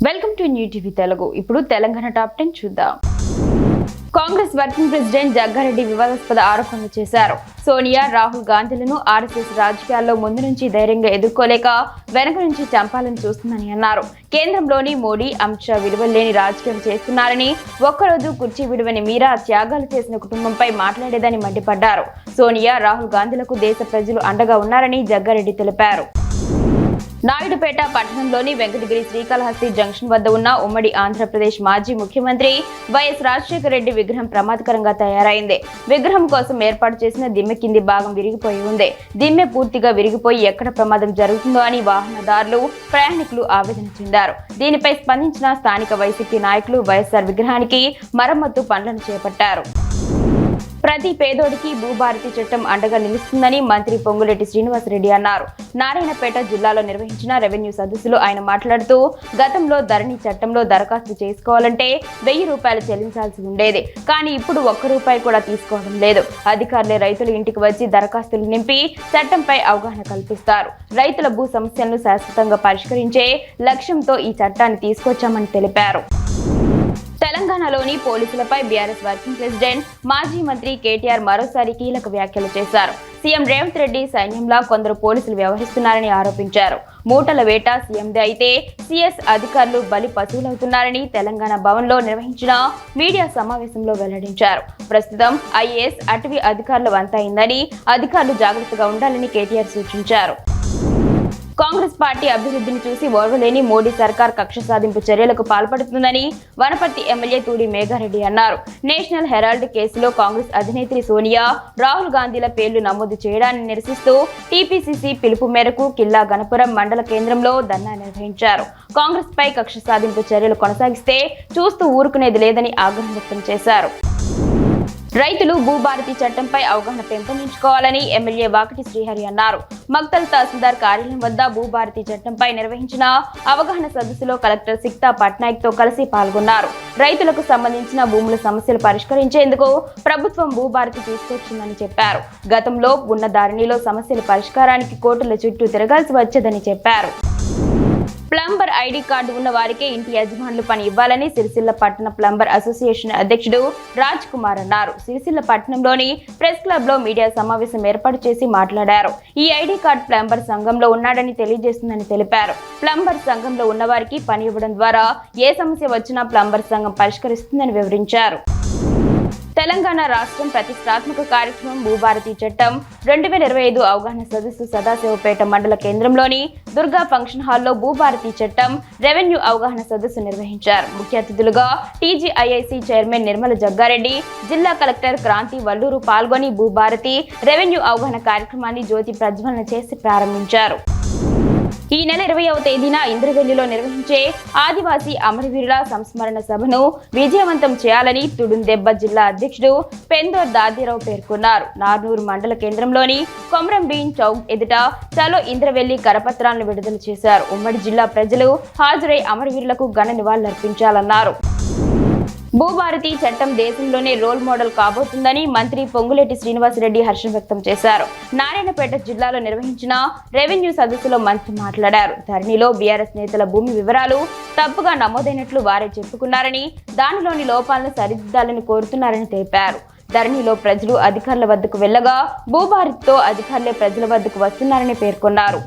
Welcome to new TV Telugu. ఇప్పుడు Telangana top 10 చూద్దాం. Congress working president Jaggareddy వివాదాస్పద ఆరోపణలు చేశారు. సోనియా, రాహుల్ గాంధీలను ఆర్ఎస్ఎస్ రాజకీయాల్లో ముందు నుంచి ధైర్యంగా ఎదుర్కోలేక వెనక నుంచి చంపాలని చూస్తుందని అన్నారు. కేంద్రంలోని మోడీ, అమిత్ షా విలువలేని రాజకీయం చేస్తున్నారని, ఒక్కరోజు కుర్చీ విడువని మీరా త్యాగాలు చేసిన కుటుంబంపై మాట్లాడేదని మండిపడ్డారు. సోనియా, రాహుల్ గాంధీలకు దేశ ప్రజలు అండగా ఉన్నారని జగ్గారెడ్డి తెలిపారు. నాయుడుపేట పట్టణంలోని వెంకటగిరి శ్రీకాళహస్తి జంక్షన్ వద్ద ఉన్న ఉమ్మడి ఆంధ్రప్రదేశ్ మాజీ ముఖ్యమంత్రి వైఎస్ రాజశేఖర రెడ్డి విగ్రహం ప్రమాదకరంగా తయారైంది. విగ్రహం కోసం ఏర్పాటు చేసిన దిమ్మె కింది భాగం విరిగిపోయి ఉంది. దిమ్మె పూర్తిగా విరిగిపోయి ఎక్కడ ప్రమాదం జరుగుతుందో అని వాహనదారులు, ప్రయాణికులు ఆవేదన చెందారు. దీనిపై స్పందించిన స్థానిక వైసీపీ నాయకులు వైఎస్ఆర్ విగ్రహానికి మరమ్మతు పనులను చేపట్టారు. ప్రతి పేదోడికి భూభారతి చట్టం అండగా నిలుస్తుందని మంత్రి పొంగులేటి శ్రీనివాసరెడ్డి అన్నారు. నారాయణపేట జిల్లాలో నిర్వహించిన రెవెన్యూ సదస్సులో ఆయన మాట్లాడుతూ, గతంలో ధరణి చట్టంలో దరఖాస్తు చేసుకోవాలంటే 1000 రూపాయలు చెల్లించాల్సి ఉండేది. కానీ ఇప్పుడు ₹1 కూడా తీసుకోవడం లేదు. అధికారులే రైతుల ఇంటికి వచ్చి దరఖాస్తులు నింపి చట్టంపై అవగాహన కల్పిస్తారు. రైతుల భూ సమస్యలను శాశ్వతంగా పరిష్కరించే లక్ష్యంతో ఈ చట్టాన్ని తీసుకొచ్చామని తెలిపారు. తెలంగాణలోని పోలీసులపై బీఆర్ఎస్ వర్కింగ్ ప్రెసిడెంట్, మాజీ మంత్రి కేటీఆర్ మరోసారి కీలక వ్యాఖ్యలు చేశారు. సీఎం రేవంత్ రెడ్డి సైన్యంలా కొందరు పోలీసులు వ్యవహరిస్తున్నారని ఆరోపించారు. మూటల వేట సీఎందే అయితే సీఎస్ అధికారులు బలి పశువులవుతున్నారని తెలంగాణ భవన్లో నిర్వహించిన మీడియా సమావేశంలో వెల్లడించారు. ప్రస్తుతం ఐఏఎస్, అటవీ అధికారుల వంతైందని, అధికారులు జాగ్రత్తగా ఉండాలని కేటీఆర్ సూచించారు. కాంగ్రెస్ పార్టీ అభివృద్ధిని చూసి ఓర్వలేని మోడీ సర్కార్ కక్ష సాధింపు చర్యలకు పాల్పడుతుందని వనపర్తి ఎమ్మెల్యే తూడి మేఘారెడ్డి అన్నారు. నేషనల్ హెరాల్డ్ కేసులో కాంగ్రెస్ అధినేత్రి సోనియా, రాహుల్ గాంధీల పేర్లు నమోదు చేయడాన్ని నిరసిస్తూ టీపీసీసీ పిలుపు మేరకు కిల్లా గణపురం మండల కేంద్రంలో ధర్నా నిర్వహించారు. కాంగ్రెస్ పై కక్ష సాధింపు చర్యలు కొనసాగిస్తే చూస్తూ ఊరుకునేది లేదని ఆగ్రహం వ్యక్తం చేశారు. రైతులు భూభారతి చట్టంపై అవగాహన పెంపొందించుకోవాలని ఎమ్మెల్యే వాకటి శ్రీహరి అన్నారు. మక్తల్ తహసీల్దార్ కార్యాలయం వద్ద భూభారతి చట్టంపై నిర్వహించిన అవగాహన సదస్సులో కలెక్టర్ సిక్తా పట్నాయక్ తో కలిసి పాల్గొన్నారు. రైతులకు సంబంధించిన భూముల సమస్యలు పరిష్కరించేందుకు ప్రభుత్వం భూభారతి తీసుకొచ్చిందని చెప్పారు. గతంలో ఉన్న ధరణిలో సమస్యల పరిష్కారానికి కోర్టుల చుట్టూ తిరగాల్సి వచ్చేదని చెప్పారు. ప్లంబర్ ఐడి కార్డు ఉన్న వారికే ఇంటి యజమానులు పని ఇవ్వాలని సిరిసిల్ల పట్టణ ప్లంబర్ అసోసియేషన్ అధ్యక్షుడు రాజ్ కుమార్ అన్నారు. సిరిసిల్ల పట్టణంలోని ప్రెస్ క్లబ్ లో మీడియా సమావేశం ఏర్పాటు చేసి మాట్లాడారు. ఈ ఐడి కార్డు ప్లంబర్ సంఘంలో ఉన్నాడని తెలియజేస్తుందని తెలిపారు. ప్లంబర్ సంఘంలో ఉన్న వారికి పని ఇవ్వడం ద్వారా ఏ సమస్య వచ్చినా ప్లంబర్ సంఘం పరిష్కరిస్తుందని వివరించారు. తెలంగాణ రాష్ట్రం ప్రతిష్టాత్మక కార్యక్రమం భూభారతి చట్టం 2025 అవగాహన సదస్సు సదాశివపేట మండల కేంద్రంలోని దుర్గా ఫంక్షన్ హాల్లో భూభారతి చట్టం, రెవెన్యూ అవగాహన సదస్సు నిర్వహించారు. ముఖ్య అతిథులుగా టీజీఐఐసీ చైర్మన్ నిర్మల జగ్గారెడ్డి, జిల్లా కలెక్టర్ క్రాంతి వల్లూరు పాల్గొని భూభారతి, రెవెన్యూ అవగాహన కార్యక్రమాన్ని జ్యోతి ప్రజ్వలన చేసి ప్రారంభించారు. ఈ నెల 20వ తేదీన ఇంద్రవెల్లిలో నిర్వహించే ఆదివాసీ అమరవీరుల సంస్మరణ సభను విజయవంతం చేయాలని తుడుందెబ్బ జిల్లా అధ్యక్షుడు పెందోర్ దాదీరావు పేర్కొన్నారు. నార్నూరు మండల కేంద్రంలోని కొమరం భీం చౌక్ ఎదుట చలో ఇంద్రవెల్లి కరపత్రాలను విడుదల చేశారు. ఉమ్మడి జిల్లా ప్రజలు హాజరై అమరవీరులకు ఘన నివాళులర్పించాలన్నారు. భూభారతి చట్టం దేశంలోనే రోల్ మోడల్ కాబోతుందని మంత్రి పొంగులేటి శ్రీనివాసరెడ్డి హర్షం వ్యక్తం చేశారు. నారాయణపేట జిల్లాలో నిర్వహించిన రెవెన్యూ సదస్సులో మంత్రి మాట్లాడారు. ధరణిలో బీఆర్ఎస్ నేతల భూమి వివరాలు తప్పుగా నమోదైనట్లు వారే చెప్పుకున్నారని, దానిలోని లోపాలను సరిదిద్దాలని కోరుతున్నారని తెలిపారు. ధరణిలో ప్రజలు అధికారుల వద్దకు వెళ్లగా భూభారతితో అధికారులే ప్రజల వద్దకు వస్తున్నారని పేర్కొన్నారు.